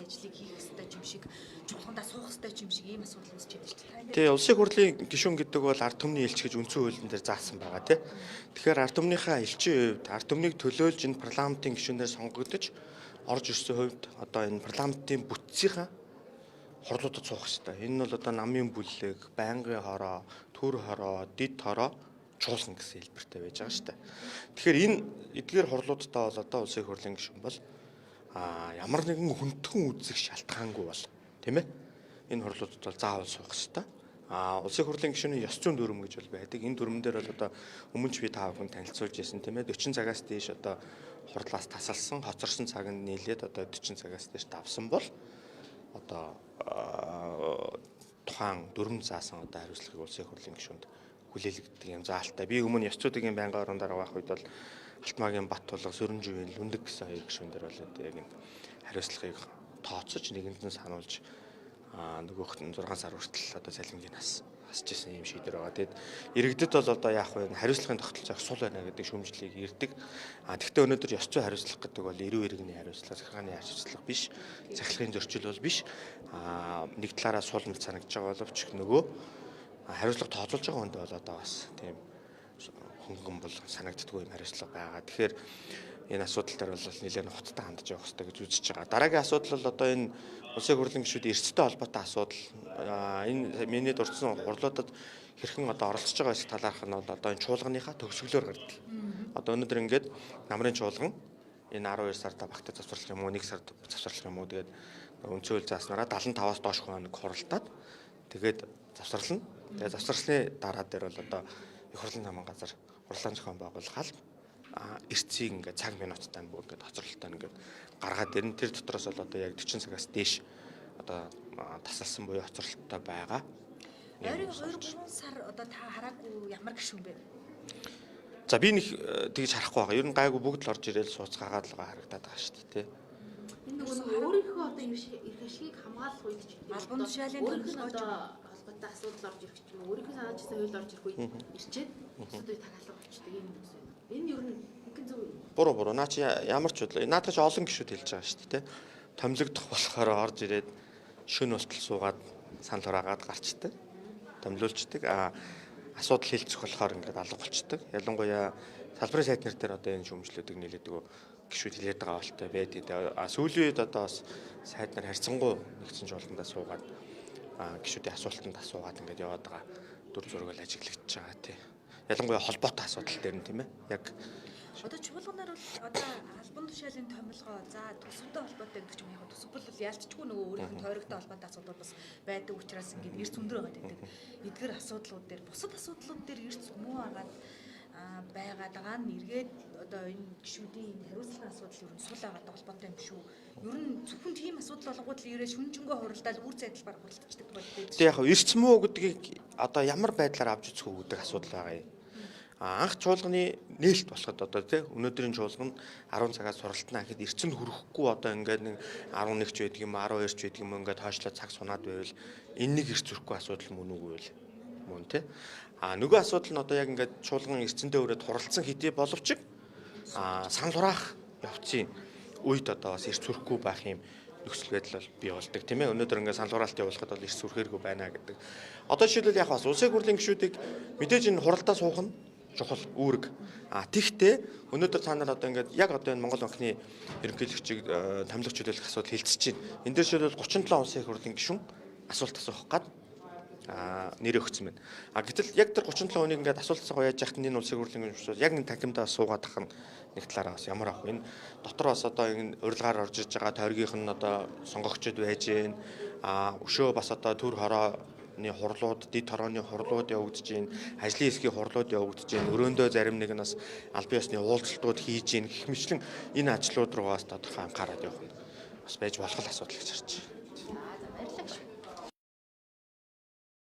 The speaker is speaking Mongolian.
ажлыг хийх ёстой юм шиг, чуулгандаа суух ёстой юм шиг ийм асуудал үүсч байдаг шүү дээ. Тэгээ улсын хурлын гишүүн гэдэг бол ард түмний элч гэж үндсэн хуулийн дээр заасан байгаа тийм. Тэгэхээр ард түмнийхээ элчийн хувьд ард түмнийг төлөөлж энэ парламентын гишүүнээр сонгогдож орж ирсэн хувьд одоо энэ парламентын бүтцийнхаа хурлуудад суух хэрэгтэй. Энэ нь бол одоо намын бүлэг, байнгын хороо, төр хороо, дид хороо чуулган гэсэн хэлбэртэй байж байгаа шүү дээ. Тэгэхээр энэ эдгээр хурлуудтай бол одоо улсын хурлын гишүүн бол ямар нэгэн хүндхэн үзэх шалтгаангүй бол тийм ээ. Энэ хурлуудад бол заавал суух хэрэгтэй. Улсын хурлын гишүүний ёс зүйн дүрм гэж бол байдаг. Энэ дүрмэн дээр бол одоо өмнө ч би та бүхэн танилцуулж байсан тийм ээ. 40 цагаас дээш одоо хурлаас тасалсан, хоцорсон цаг нь нийлээд одоо 40 цагаас дээш давсан бол одоо тухайн дүрм заасан одоо хариуцлагыг улсын хурлын гишүүнд хүлээлгдэг юм заалтай. Би өмнө ёс зүйн байнгын орон дараа байх үед бол Алтмаагийн Баттулга, Сөрөнживийн Лүндэг гэсэн хоёр гишүүн дээр бол яг энэ хариуцлагыг тооцож нэгэнд нь сануулж нөгөөхт нь 6 сар хүртэл одоо цалингийн нас хасж исэн юм шийдвэр байгаа. Тэгэд иргэдэд бол одоо яах вэ? Хариуцлагын тогтолцоо сул байна гэдэг шүүмжлэлийг ирдэг. Тэгвэл өнөөдөр ёс зүйн хариуцлага гэдэг бол эрүү иргэний хариуцлага, захиргааны хариуцлага биш, цахилгааны зөрчил бол биш. Нэг талаараа сул мэл санагдж байгаа боловч нөгөө хариуцлага тооцоолж байгаа хүнд бол одоо бас тийм хөнгөн бол санагддаггүй юм хариуцлага байгаа. Тэгэхээр энэ асуудал дээр бол нэлээд хоттой хандж явах хэрэгтэй гэж үзэж байгаа. Дараагийн асуудал бол одоо энэ улсын хурлын гишүүдийн эрсдэлтэй холбоотой асуудал. Энэ миний дурдсан хурлуудад хэрхэн одоо оролцож байгаа хэсэг талаарх нь бол одоо энэ чуулганыхаа төгсгөлөөр гардаг. Одоо өнөөдөр ингээд намрын чуулган энэ 12 сарда багтаа завсарлах юм уу, 1 сард завсарлах юм уу тэгээд өнцөөл зааснараа 75-аас доош хоног хуралдаад тэгээд завсарлана. Тэгээд завсарласны дараа дээр бол одоо их хурлын намын газар хурлаан зохион байгуулах эрцгийг ингээд цаг минуттай нь бүр ингээд хоцролтой ингээд гаргаад ирнэ. Тэр дотроос бол одоо яг 40 цагаас дээш одоо тасалсан буюу хоцролтой байгаа. Ойрын 2-3 сар одоо та хараагүй ямар гишүүн бэ? За би нэг тэгж харахгүй байгаа. Ер нь гайгүй бүгд л орж ирээл сууцгаагаад л харагдаад байгаа шүү дээ. Энэ нөгөө өөрийнхөө одоо эрх ашигыг хамгаалах үед ч албан тушаалын төлөвлөгөөж холбоотой асуудал орж ирэх ч юм уу өөрийнхөө санаачсан хууль орж ирэх үед ирчээд асуудыг тагаалга болчдөг юм гэсэн. Энэ ер нь хинхэн зөв юм. Буруу. Наа чи ямар ч бодлоо. Наадах чи олон гишүүд хэлж байгаа шүү дээ. Томилогдох болохоор орж ирээд шөнө болтол суугаад санал хураагаад гарчдаг. Томилуулцдаг. Асуудал хэлцэх болохоор ингээд алга болчдөг. Ялангуяа салбарын сайд нар дээр одоо энэ шүүмжлүүдийг нийлээдэг гишүүд хэлээд байгаа болтой байдаг. Сүүлийн үед одоо бас сайд нар харьцангуй нэгдсэн жуулгандаа суугаад гишүүдийн асуултанд асуугаад ингээд яваад байгаа дүр зураг л ажиглагдчихж байгаа тий. Ялангуяа холбоотой асуудал дээр нь тийм ээ. Яг одоо чуулганаар бол одоо албан тушаалын томилгоо за төсөвтэй холбоотой гэдэг юм яг төсөв бол ялцчгүй нөгөө өөрийнх нь тойрогтой холбоотой асуудал бас байдаг учраас ингээд эрс өндөр байгаа гэдэг. Эдгээр асуудлууд дээр бусад асуудлууд дээр эрс муу агаад байгаад байгаа нь эргээд одоо энэ гишүүдийн хариуцлагын асуудал ер нь сул агаад холбоотой юм шүү. Ер нь зөвхөн тийм асуудал болгоод л ирээ шүнжэнгөө хуралдаал үр цайдал баг хуралдчихдаг болдог. Тэг яг эрс муу гэдгийг одоо ямар байдлаар авч үзэх үү гэдэг асуудал байгаа юм. Анх чуулганы нээлт болоход одоо тий өнөөдрийн чуулган 10 цагаас суралтнаа гэхэд эрчэнд хүрэхгүй одоо ингээд нэг 11 ч байдаг юм 12 ч байдаг юм ингээд хойшлоо цаг сунаад байвал энэ нэг эрч зөрөхгүй асуудал мөн үгүй вэ мөн тий нөгөө асуудал нь одоо яг ингээд чуулган эрчэндээ өрөөд хуралцсан хэдий боловч санал хураах явцын үед одоо бас эрч зөрөхгүй байх юм нөхцөл байдал бол бий болдог тийм ээ өнөөдөр ингээд санал хураалт явуулахад бол эрч зөрөхээргүй байна гэдэг. Одоо жишээлбэл яг бас улсын хурлын гишүүдийг мэдээж энэ хуралдаа суух нь чухал үүрэг. Тэгтээ өнөөдөр та нар одоо ингээд яг одоо энэ Монгол банкны ерөнхийлөгчийг томилох чөлөөлөх асуудал хэлцэж байна. Энд дээр шилбэл 37 улсын хурлын гишүүн асуулт асуух гад нэр өгсөн байна. Гэтэл яг тэр 37 хүнийг ингээд асуулт асуух яаж яхад энэ улсын хурлын гишүүд яг нэг танхимдаа суугаад ах нь нэг талаараа бас ямар ах вэ? Энэ дотор бас одоо энэ урилгаар орж иж байгаа тойргийнх нь одоо сонгогчд байж гэн. Өшөө бас одоо төр хороо хурлууд, дид хорооны хурлууд явагдаж байна. Ажлын хэсгийн хурлууд явагдаж байна. Өрөөндөө зарим нэг нь бас албан ёсны уулзалтууд хийж гин гэх мэтлэн энэ ажлууд руу бас тодорхой анхаарал явах нь бас байж болох асуудал гэж харж байна.